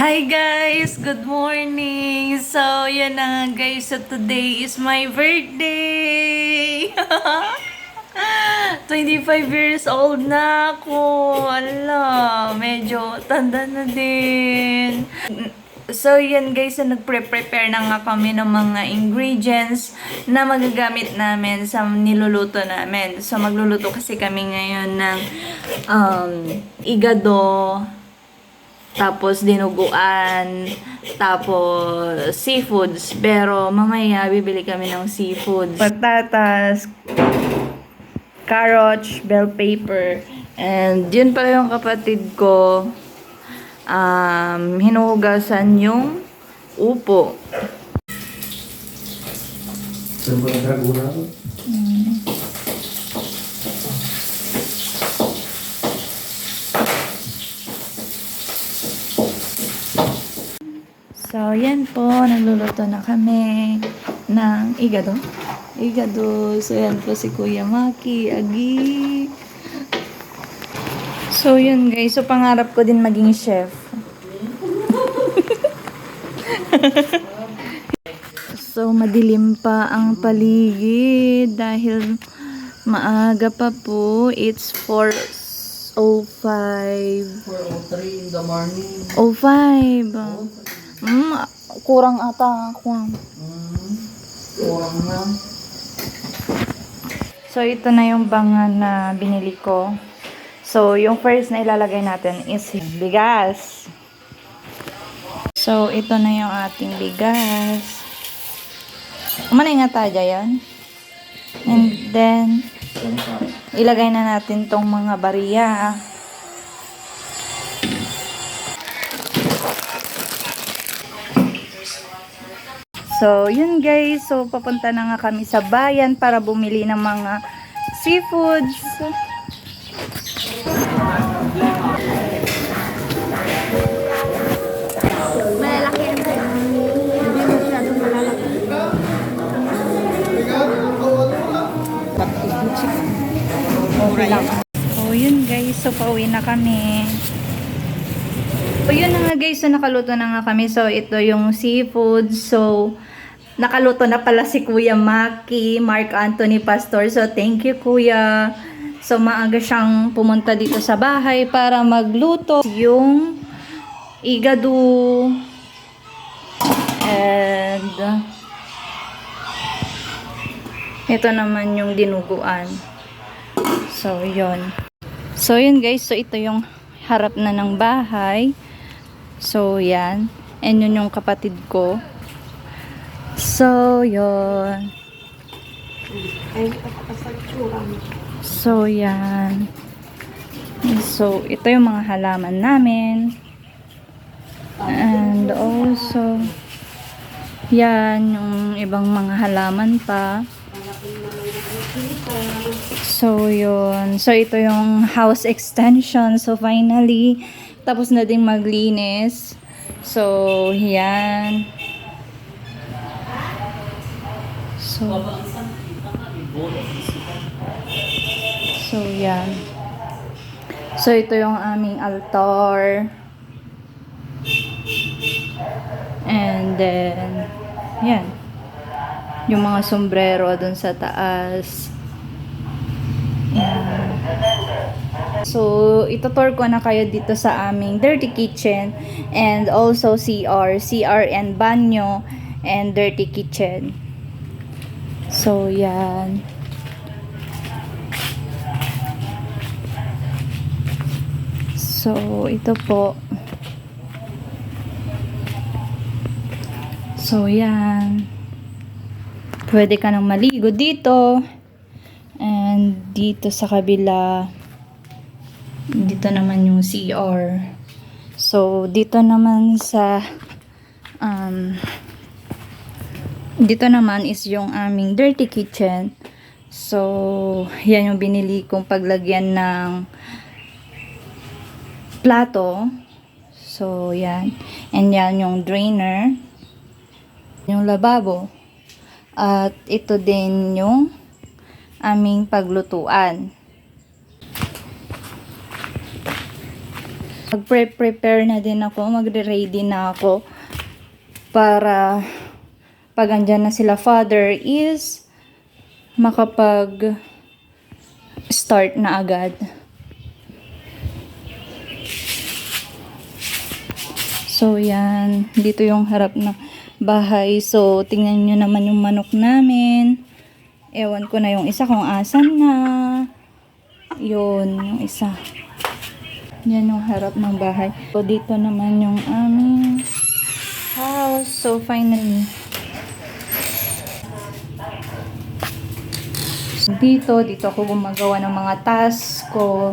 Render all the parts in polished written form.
Hi guys! Good morning! So, yan na nga guys. So, today is my birthday! 25 years old na ako. Ala, medyo tanda na din. So, yan guys. So, nagpre-prepare na nga kami ng mga ingredients na magagamit namin sa niluluto namin. So, magluluto kasi kami ngayon ng igado, tapos dinuguan, tapos seafoods. Pero mamaya bibili kami ng seafoods. Patatas, carrots, bell pepper. And yun pala yung kapatid ko. Hinuhugasan yung upo. Sembra draguna. So, yan po. Nagluluto na kami ng igado. Igado. So, yan po si Kuya Maki. Agi. So, yun guys. So, pangarap ko din maging chef. So, madilim pa ang paligid dahil maaga pa po. It's 4:05. 4:03 in the morning. 05. Kurang ata ako. Kurang na. So, ito na yung bangan na binili ko. So, yung first na ilalagay natin is bigas. So, ito na yung ating bigas. Umanay nga tayo yan. And then, ilagay na natin tong mga bariya. So, yun guys. So, papunta na nga kami sa bayan para bumili ng mga seafoods. Malalaki yan. Hindi masyadong malalaki. Okay lang. So, yun guys. So, pauwi na kami. So, yun na nga guys. So, nakaluto na nga kami. So, ito yung seafood. So, nakaluto na pala si Kuya Maki, Mark Anthony Pastor. So, thank you Kuya. So, maaga siyang pumunta dito sa bahay para magluto yung igado. And, ito naman yung dinuguan. So, yun. So, yun guys. So, ito yung harap na ng bahay. So, yan. And yun yung kapatid ko. So, yun. So, yan. So, ito yung mga halaman namin. And also, yan, yung ibang mga halaman pa. So, yun. So, ito yung house extension. So, finally, tapos na din maglinis. So, yan. So, yan. So, ito yung aming altar. And then, yan. Yung mga sombrero dun sa taas. Yan. So, itutur ko na kayo dito sa aming dirty kitchen. And also CR and banyo. And dirty kitchen. So, yan. So, ito po. So, yan. Pwede ka nang maligo dito. And dito sa kabila. Dito naman yung CR. So, dito naman sa dito naman is yung aming dirty kitchen. So, yan yung binili kong paglagyan ng plato. So, yan. And yan yung drainer. Yung lababo. At ito din yung aming paglutuan. Mag-prepare na din ako, magre-ready na ako para pag andyan na sila father is makapag start na agad. So yan, dito yung harap na bahay. So tingnan nyo naman yung manok namin. Ewan ko na yung isa kung asan na. Yun, yung isa. Yan yung harap ng bahay. So dito naman yung aming house. So finally. Dito ako gumagawa ng mga task ko.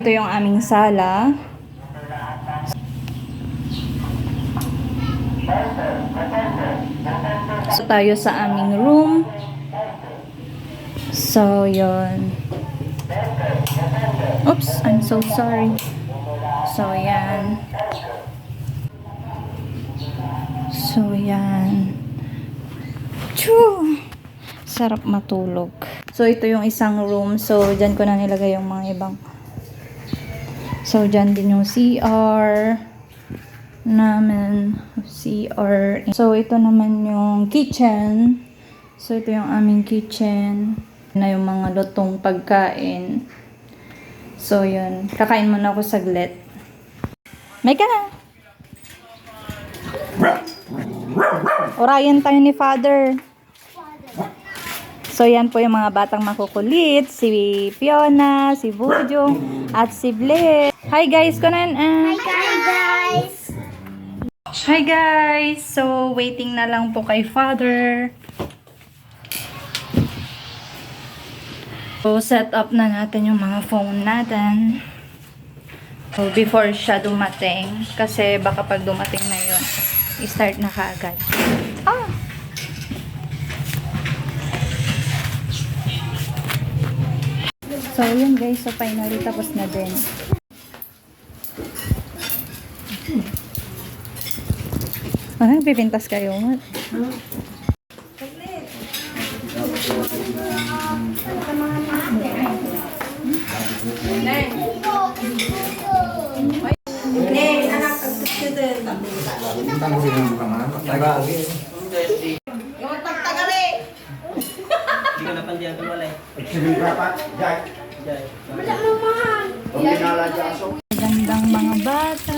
Ito yung aming sala. So tayo sa aming room. So yun. Oops, I'm so sorry. So yan. So yan. Choo! Sarap matulog. So ito yung isang room. So dyan ko na nilagay yung mga ibang. So dyan din yung CR namin. CR. So ito naman yung kitchen. So ito yung aming kitchen. Na yung mga lutong pagkain. So yun. Kakain muna ako saglit. May ka na. Orayan tayo ni Father. So yan po yung mga batang makukulit. Si Fiona, si Bujo, at si Blair. Hi guys! Kunan. Hi guys! Hi guys! So waiting na lang po kay Father. So set up na natin yung mga phone natin. So before siya dumating. Kasi baka pag dumating na yun, i-start na kaagad. Ah! So, yun guys. So, finally, tapos na din. Nagpipintas kayo. Magandang mga bata.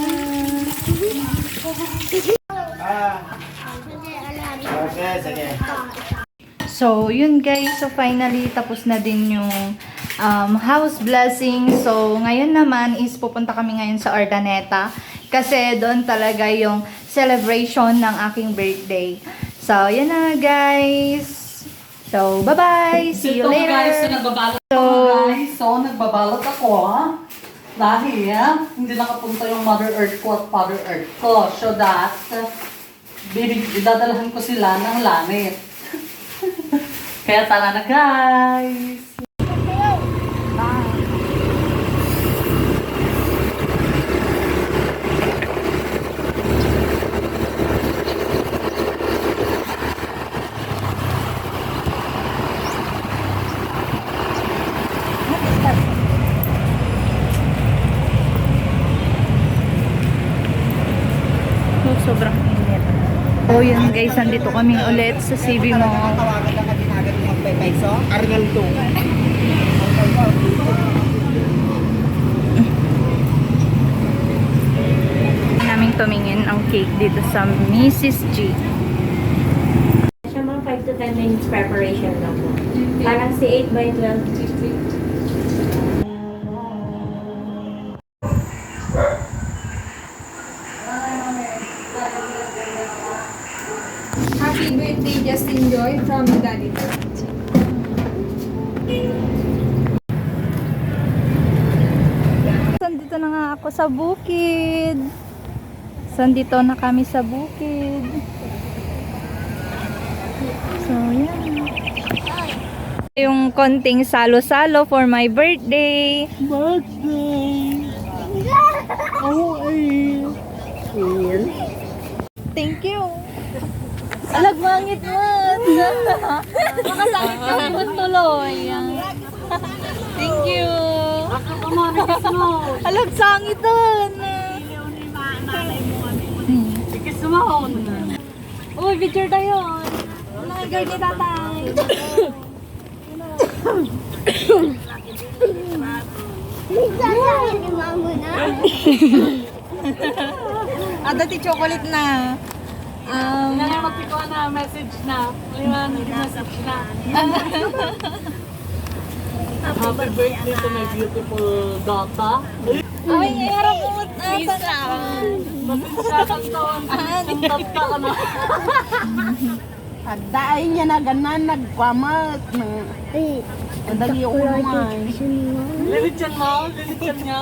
So, yun guys. So, finally, tapos na din yung house blessing. So, ngayon naman is pupunta kami ngayon sa Urdaneta. Kasi doon talaga yung celebration ng aking birthday. So, yan na guys. So, bye-bye. See you later. Guys, so nagbabalot ako guys. So, nagbabalot ako dahil hindi nakapunta yung Mother Earth ko at Father Earth ko. So that, idadalahan ko sila ng langit. Kaya tara na guys! Sobrang init. So yun guys, nandito kami ulit sa CB Mall. Naming tumingin ang cake dito sa Mrs. G. Siya mga 5 to 10 minutes preparation lang po. Parang si 8 by 12. Happy birthday, Justin Joy from Daddy. Nandito na nga ako sa bukid. Nandito na kami sa bukid. So, yan. Yung konting salo-salo for my birthday. Thank you. Alagmangit mo. Makasakit ka mo tuloy. Thank you. mo, kiss mo. Alam, sangit doon. Kiss mo. Uy, picture tayo. Nakagirl ni tatay. Dati chocolate na. Magpiko na, message na. Message na. Happy birthday to my beautiful daughter. Ay, harap mo. Mapinsyakan taon. Ang tata ka na. Agdaay niya na ganan nagpamat. Madali ako naman. Lilityan mo? Lilityan niya.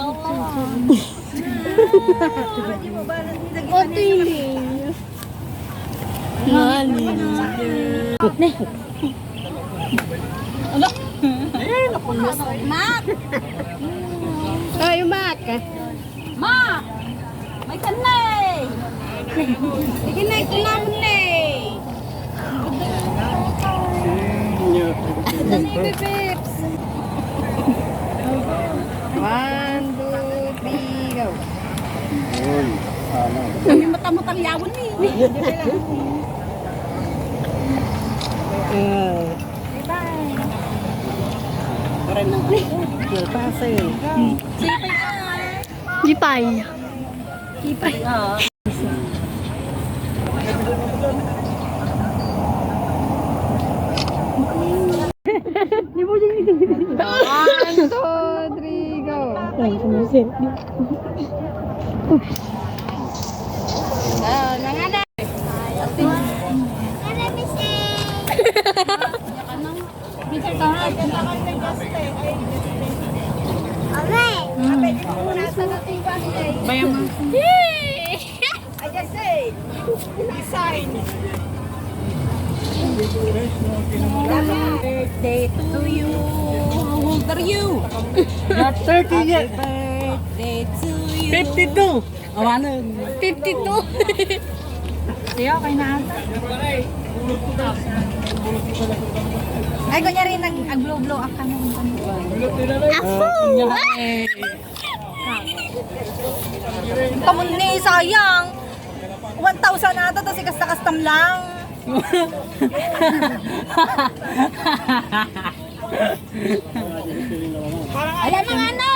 Ay, Mac. Ma! May kanay! Sige na, ito naman na eh. Dali, Pips. 1, 2, 3, go. May mata-matang yawon eh. Jipay. One, two, three, go. Nanganan. Bayang mo. I just say, sign. Birthday to you. How old are you? Not 30 yet. Birthday to you. 52. Awanan. 52. Siya, okay na ata. Ay, kunyari, nag-blow-blow up ka naman. Kamun ni, sayang. 1,000 na ata, tapos ikasta-kastam lang. Alam mga ano?